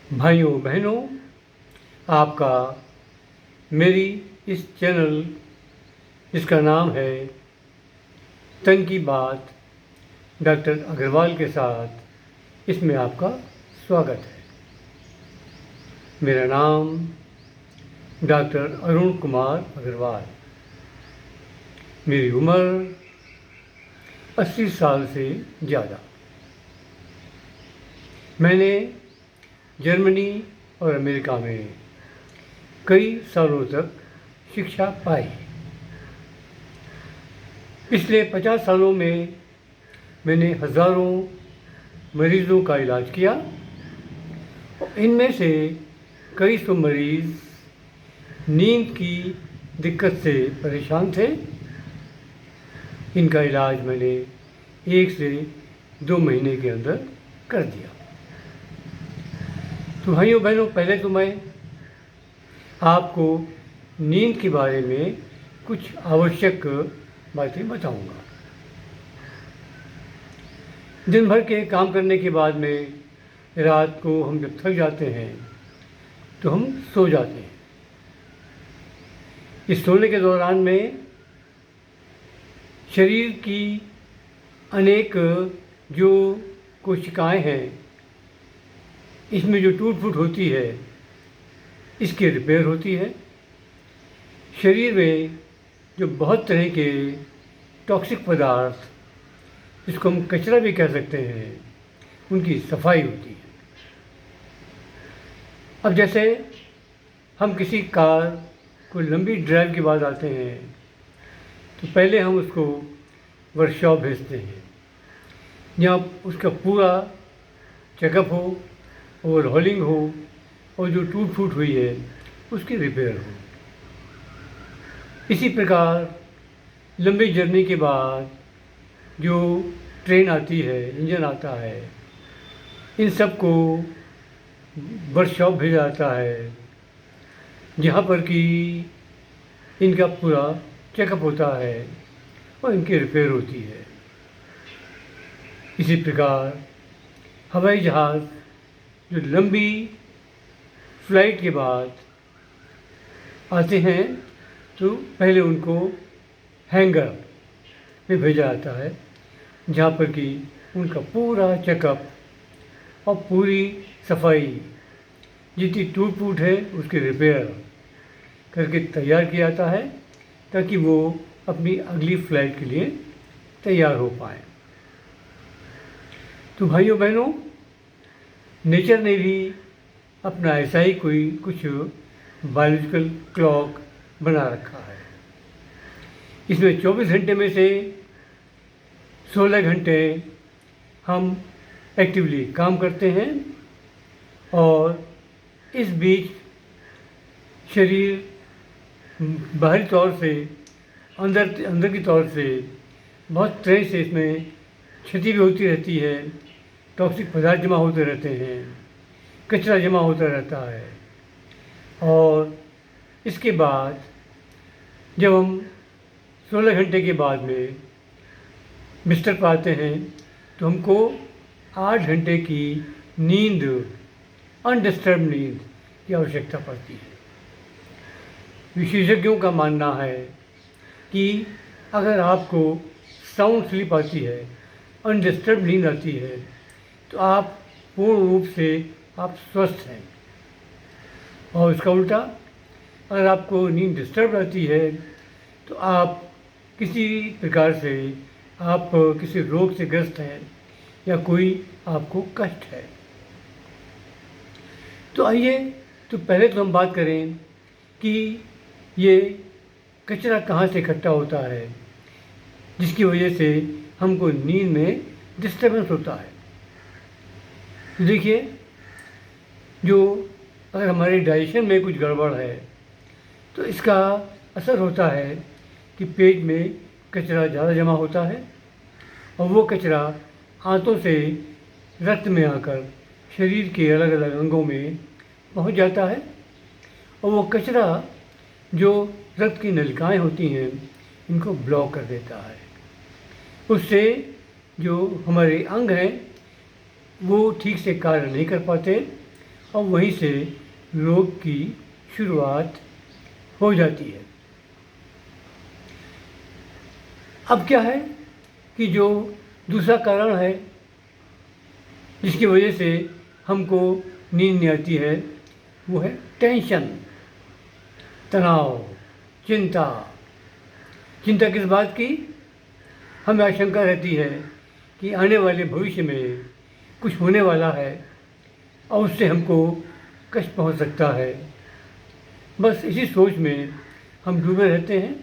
भाइयों बहनों, आपका मेरी इस चैनल जिसका नाम है तन की बात डॉक्टर अग्रवाल के साथ, इसमें आपका स्वागत है। मेरा नाम डॉक्टर अरुण कुमार अग्रवाल। मेरी उम्र 80 साल से ज़्यादा। मैंने जर्मनी और अमेरिका में कई सालों तक शिक्षा पाई। पिछले 50 सालों में मैंने हज़ारों मरीज़ों का इलाज किया और इनमें से कई सौ मरीज़ नींद की दिक्कत से परेशान थे। इनका इलाज मैंने 1 से 2 महीने के अंदर कर दिया। तो भाइयों बहनों, पहले तो मैं आपको नींद के बारे में कुछ आवश्यक बातें बताऊंगा। दिन भर के काम करने के बाद में रात को हम जब थक जाते हैं तो हम सो जाते हैं। इस सोने के दौरान में शरीर की अनेक जो कोशिकाएं हैं, इसमें जो टूट फूट होती है, इसकी रिपेयर होती है। शरीर में जो बहुत तरह के टॉक्सिक पदार्थ, जिसको हम कचरा भी कह सकते हैं, उनकी सफाई होती है। अब जैसे हम किसी कार को लंबी ड्राइव के बाद आते हैं तो पहले हम उसको वर्कशॉप भेजते हैं, जहाँ उसका पूरा चेकअप हो, ओवरहॉलिंग हो और जो टूट फूट हुई है उसकी रिपेयर हो। इसी प्रकार लंबी जर्नी के बाद जो ट्रेन आती है, इंजन आता है, इन सब को वर्कशॉप भेजा जाता है, जहाँ पर कि इनका पूरा चेकअप होता है और इनकी रिपेयर होती है। इसी प्रकार हवाई जहाज़ जो लंबी फ्लाइट के बाद आते हैं तो पहले उनको हैंगर में भेजा जाता है, जहाँ पर कि उनका पूरा चेकअप और पूरी सफाई, जितनी टूट फूट है उसकी रिपेयर करके तैयार किया जाता है, ताकि वो अपनी अगली फ्लाइट के लिए तैयार हो पाए। तो भाइयों बहनों, नेचर ने भी अपना ऐसा ही कोई कुछ बायोलॉजिकल क्लॉक बना रखा है। इसमें 24 घंटे में से 16 घंटे हम एक्टिवली काम करते हैं और इस बीच शरीर बाहरी तौर से अंदर की तौर से बहुत तरह से इसमें क्षति भी होती रहती है। टॉक्सिक पदार्थ जमा होते रहते हैं, कचरा जमा होता रहता है, और इसके बाद जब हम 16 घंटे के बाद में बिस्तर पर आते हैं तो हमको 8 घंटे की नींद, अनडिस्टर्ब नींद की आवश्यकता पड़ती है। विशेषज्ञों का मानना है कि अगर आपको साउंड स्लीप आती है, अनडिस्टर्ब नींद आती है, तो आप पूर्ण रूप से आप स्वस्थ हैं। और इसका उल्टा, अगर आपको नींद डिस्टर्ब रहती है तो आप किसी प्रकार से आप किसी रोग से ग्रस्त हैं या कोई आपको कष्ट है। तो आइए, तो पहले तो हम बात करें कि ये कचरा कहाँ से इकट्ठा होता है, जिसकी वजह से हमको नींद में डिस्टर्बेंस होता है। तो देखिए, जो अगर हमारे डाइजेशन में कुछ गड़बड़ है तो इसका असर होता है कि पेट में कचरा ज़्यादा जमा होता है और वो कचरा आंतों से रक्त में आकर शरीर के अलग अलग अंगों में पहुंच जाता है, और वो कचरा जो रक्त की नलिकाएं होती हैं इनको ब्लॉक कर देता है। उससे जो हमारे अंग हैं वो ठीक से कार्य नहीं कर पाते और वहीं से रोग की शुरुआत हो जाती है। अब क्या है कि जो दूसरा कारण है जिसकी वजह से हमको नींद नहीं आती है, वो है टेंशन, तनाव, चिंता। चिंता किस बात की? हमें आशंका रहती है कि आने वाले भविष्य में कुछ होने वाला है और उससे हमको कष्ट पहुंच सकता है। बस इसी सोच में हम डूबे रहते हैं।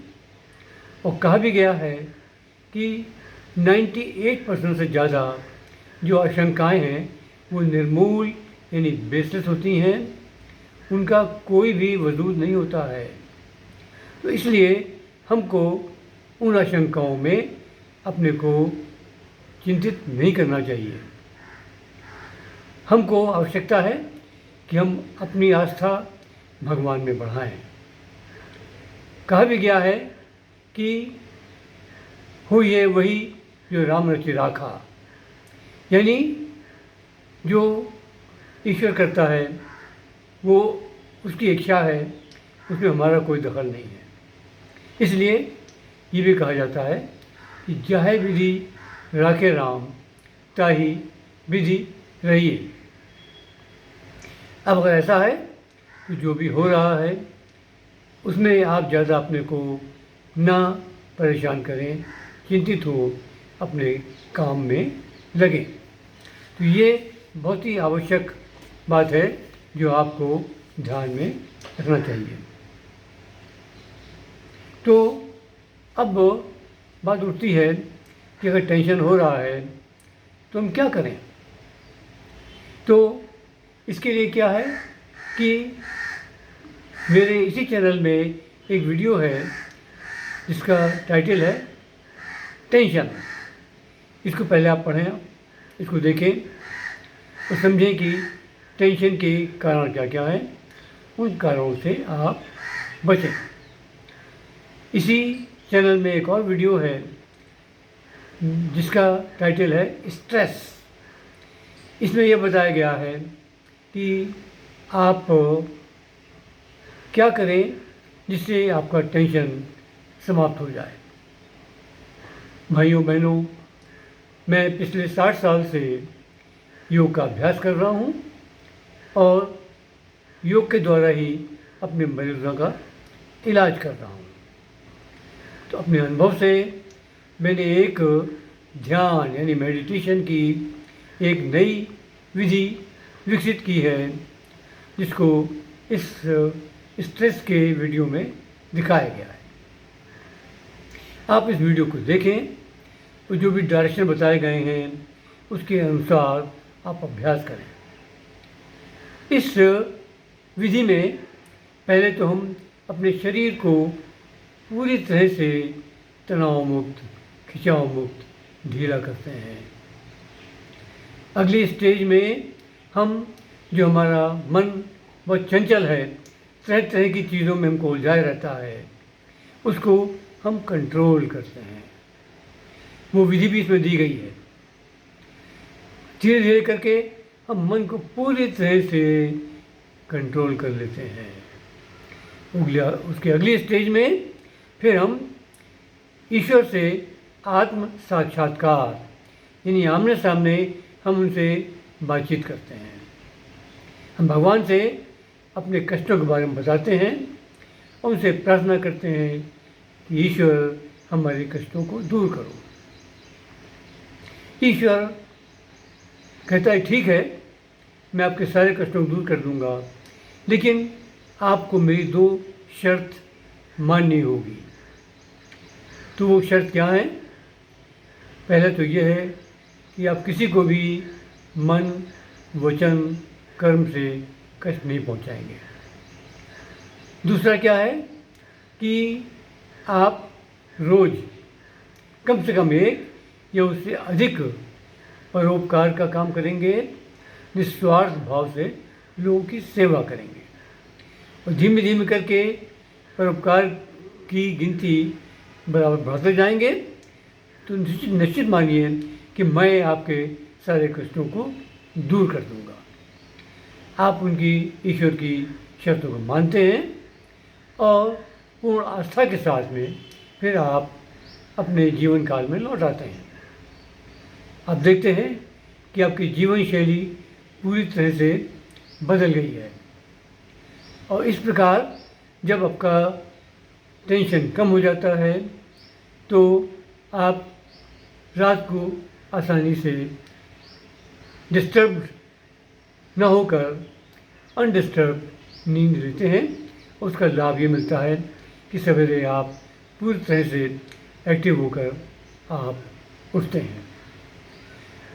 और कहा भी गया है कि 98% से ज़्यादा जो आशंकाएं हैं वो निर्मूल यानी बेसलेस होती हैं, उनका कोई भी वजूद नहीं होता है। तो इसलिए हमको उन आशंकाओं में अपने को चिंतित नहीं करना चाहिए। हमको आवश्यकता है कि हम अपनी आस्था भगवान में बढ़ाएं। कहा भी गया है कि हुई है वही जो राम रचि राखा, यानी जो ईश्वर करता है वो उसकी इच्छा है, उसमें हमारा कोई दखल नहीं है। इसलिए ये भी कहा जाता है कि जाहे विधि राखे राम, ताही विधि रहिए। अब अगर ऐसा है तो जो भी हो रहा है उसमें आप ज़्यादा अपने को ना परेशान करें, चिंतित हो, अपने काम में लगें। तो ये बहुत ही आवश्यक बात है जो आपको ध्यान में रखना चाहिए। तो अब बात उठती है कि अगर टेंशन हो रहा है तो हम क्या करें। तो इसके लिए क्या है कि मेरे इसी चैनल में एक वीडियो है जिसका टाइटल है टेंशन। इसको पहले आप पढ़ें, इसको देखें और समझें कि टेंशन के कारण क्या क्या हैं, उन कारणों से आप बचें। इसी चैनल में एक और वीडियो है जिसका टाइटल है स्ट्रेस। इसमें यह बताया गया है कि आप क्या करें जिससे आपका टेंशन समाप्त हो जाए। भाइयों बहनों, मैं पिछले 60 साल से योग का अभ्यास कर रहा हूँ और योग के द्वारा ही अपने मरीजों का इलाज कर रहा हूँ। तो अपने अनुभव से मैंने एक ध्यान यानी मेडिटेशन की एक नई विधि विकसित की है जिसको इस स्ट्रेस के वीडियो में दिखाया गया है। आप इस वीडियो को देखें और जो भी डायरेक्शन बताए गए हैं उसके अनुसार आप अभ्यास करें। इस विधि में पहले तो हम अपने शरीर को पूरी तरह से तनाव मुक्त, खिंचाव मुक्त, ढीला करते हैं। अगली स्टेज में हम जो हमारा मन बहुत चंचल है, तरह तरह की चीज़ों में हमको उलझाए रहता है, उसको हम कंट्रोल करते हैं। वो विधि भी इसमें दी गई है। धीरे धीरे करके हम मन को पूरी तरह से कंट्रोल कर लेते हैं। उसके अगली स्टेज में फिर हम ईश्वर से आत्म साक्षात्कार यानी आमने सामने हम उनसे बातचीत करते हैं। हम भगवान से अपने कष्टों के बारे में बताते हैं और उनसे प्रार्थना करते हैं कि ईश्वर हमारे कष्टों को दूर करो। ईश्वर कहता है ठीक है, मैं आपके सारे कष्टों को दूर कर दूंगा, लेकिन आपको मेरी 2 शर्त माननी होगी। तो वो शर्त क्या है? पहले तो ये है कि आप किसी को भी मन, वचन, कर्म से कष्ट नहीं पहुंचाएंगे। दूसरा क्या है कि आप रोज़ कम से कम 1 या उससे अधिक परोपकार का काम करेंगे, निस्वार्थ भाव से लोगों की सेवा करेंगे और धीमे धीमे करके परोपकार की गिनती बराबर बढ़ते जाएंगे। तो निश्चित मानिए कि मैं आपके सारे कष्टों को दूर कर दूंगा। आप उनकी ईश्वर की शर्तों को मानते हैं और पूर्ण आस्था के साथ में फिर आप अपने जीवन काल में लौट आते हैं। आप देखते हैं कि आपकी जीवन शैली पूरी तरह से बदल गई है और इस प्रकार जब आपका टेंशन कम हो जाता है तो आप रात को आसानी से डिस्टर्ब न होकर अनडिस्टर्ब नींद लेते हैं। उसका लाभ ये मिलता है कि सवेरे आप पूरी तरह से एक्टिव होकर आप उठते हैं।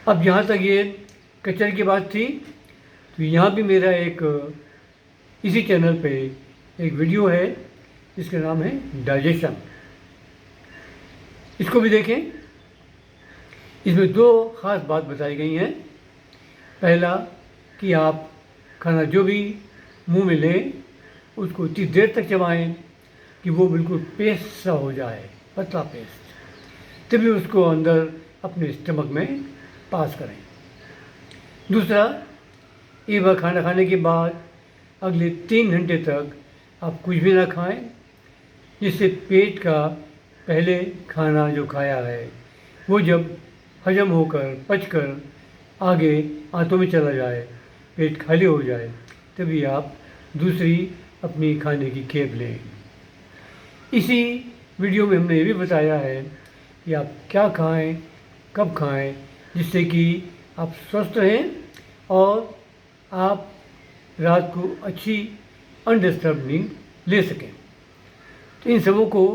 अब जहाँ तक ये कचरे की बात थी तो यहाँ भी मेरा एक इसी चैनल पे एक वीडियो है जिसका नाम है डाइजेशन। इसको भी देखें। इसमें दो ख़ास बात बताई गई हैं। पहला कि आप खाना जो भी मुंह में लें उसको इतनी देर तक चबाएं कि वो बिल्कुल पेस्ट सा हो जाए, पतला पेस्ट, तभी उसको अंदर अपने स्टमक में पास करें। दूसरा, एक बार खाना खाने के बाद अगले 3 घंटे तक आप कुछ भी ना खाएं, जिससे पेट का पहले खाना जो खाया है वो जब हजम होकर पचकर आगे आंतों में चला जाए, पेट खाली हो जाए, तभी आप दूसरी अपनी खाने की खेप लें। इसी वीडियो में हमने ये भी बताया है कि आप क्या खाएं, कब खाएं, जिससे कि आप स्वस्थ रहें और आप रात को अच्छी अनडिस्टर्ब नींद ले सकें। तो इन सबों को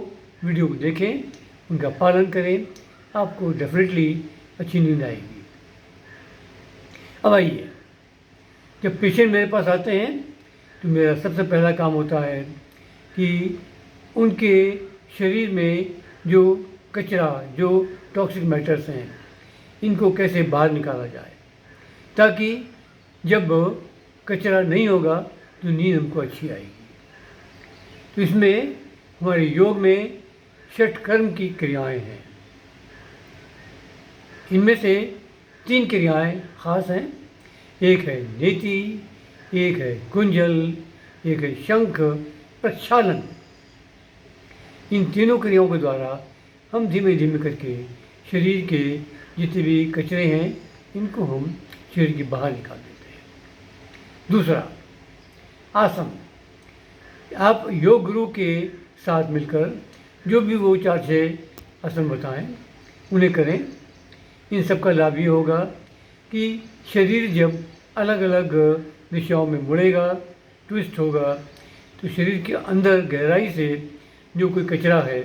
वीडियो को देखें, उनका पालन करें, आपको डेफिनेटली अच्छी नींद आएगी। अब आइए, जब पेशेंट मेरे पास आते हैं तो मेरा सबसे पहला काम होता है कि उनके शरीर में जो कचरा, जो टॉक्सिक मैटर्स हैं, इनको कैसे बाहर निकाला जाए, ताकि जब कचरा नहीं होगा तो नींद हमको अच्छी आएगी। तो इसमें हमारे योग में षटकर्म की क्रियाएं हैं। इनमें से 3 क्रियाएं खास हैं। एक है नेति, एक है कुंजल, एक है शंख प्रक्षालन। इन तीनों क्रियाओं के द्वारा हम धीमे धीमे करके शरीर के जितने भी कचरे हैं इनको हम शरीर के बाहर निकाल देते हैं। दूसरा, आसन। आप योग गुरु के साथ मिलकर जो भी वो 4-6 आसन बताएं उन्हें करें। इन सब का लाभ ये होगा कि शरीर जब अलग अलग दिशाओं में मुड़ेगा, ट्विस्ट होगा, तो शरीर के अंदर गहराई से जो कोई कचरा है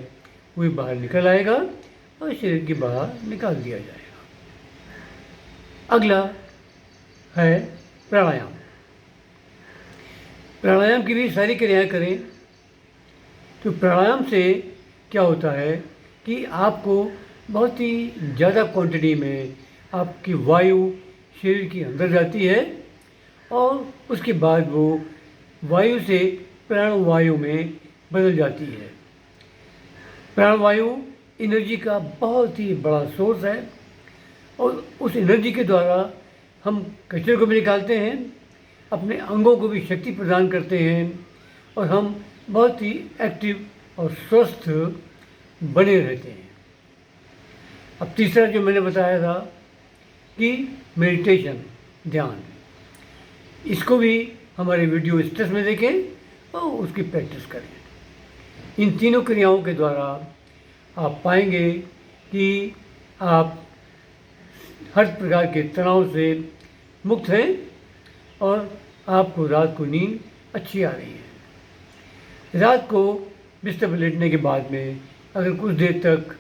वो बाहर निकल आएगा और शरीर के बाहर निकाल दिया जाएगा। अगला है प्राणायाम। प्राणायाम की भी सारी क्रियाएं करें। तो प्राणायाम से क्या होता है कि आपको बहुत ही ज़्यादा क्वांटिटी में आपकी वायु शरीर के अंदर जाती है और उसके बाद वो वायु से प्राणवायु में बदल जाती है। प्राणवायु एनर्जी का बहुत ही बड़ा सोर्स है और उस एनर्जी के द्वारा हम कचरे को भी निकालते हैं, अपने अंगों को भी शक्ति प्रदान करते हैं और हम बहुत ही एक्टिव और स्वस्थ बने रहते हैं। अब तीसरा जो मैंने बताया था कि मेडिटेशन, ध्यान, इसको भी हमारे वीडियो स्टेटस में देखें और उसकी प्रैक्टिस करें। इन तीनों क्रियाओं के द्वारा आप पाएंगे कि आप हर प्रकार के तनाव से मुक्त हैं और आपको रात को नींद अच्छी आ रही है। रात को बिस्तर पर लेटने के बाद में अगर कुछ देर तक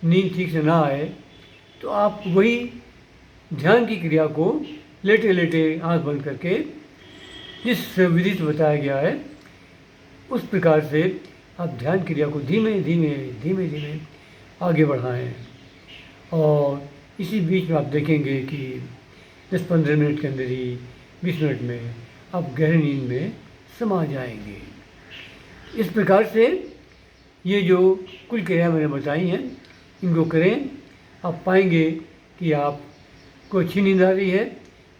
नींद ठीक से ना आए तो आप वही ध्यान की क्रिया को लेटे लेटे आंख बंद करके जिस विधि से बताया गया है उस प्रकार से आप ध्यान क्रिया को धीमे धीमे आगे बढ़ाएं और इसी बीच में आप देखेंगे कि 10-15 मिनट के अंदर ही 20 मिनट में आप गहरी नींद में समा जाएंगे। इस प्रकार से ये जो कुछ क्रिया मैंने बताई हैं इनको करें, आप पाएंगे कि आपको अच्छी नींद आ रही है,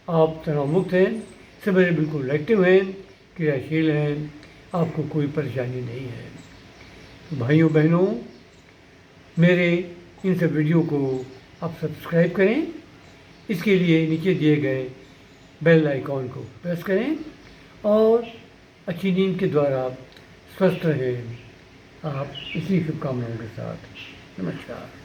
आप तनाव मुक्त हैं, सवेरे बिल्कुल एक्टिव हैं, क्रियाशील हैं, आपको कोई परेशानी नहीं है। तो भाइयों बहनों, मेरे इन सब वीडियो को आप सब्सक्राइब करें। इसके लिए नीचे दिए गए बेल आइकॉन को प्रेस करें और अच्छी नींद के द्वारा स्वस्थ रहें। आप इसी शुभकामनाओं के साथ नमस्कार।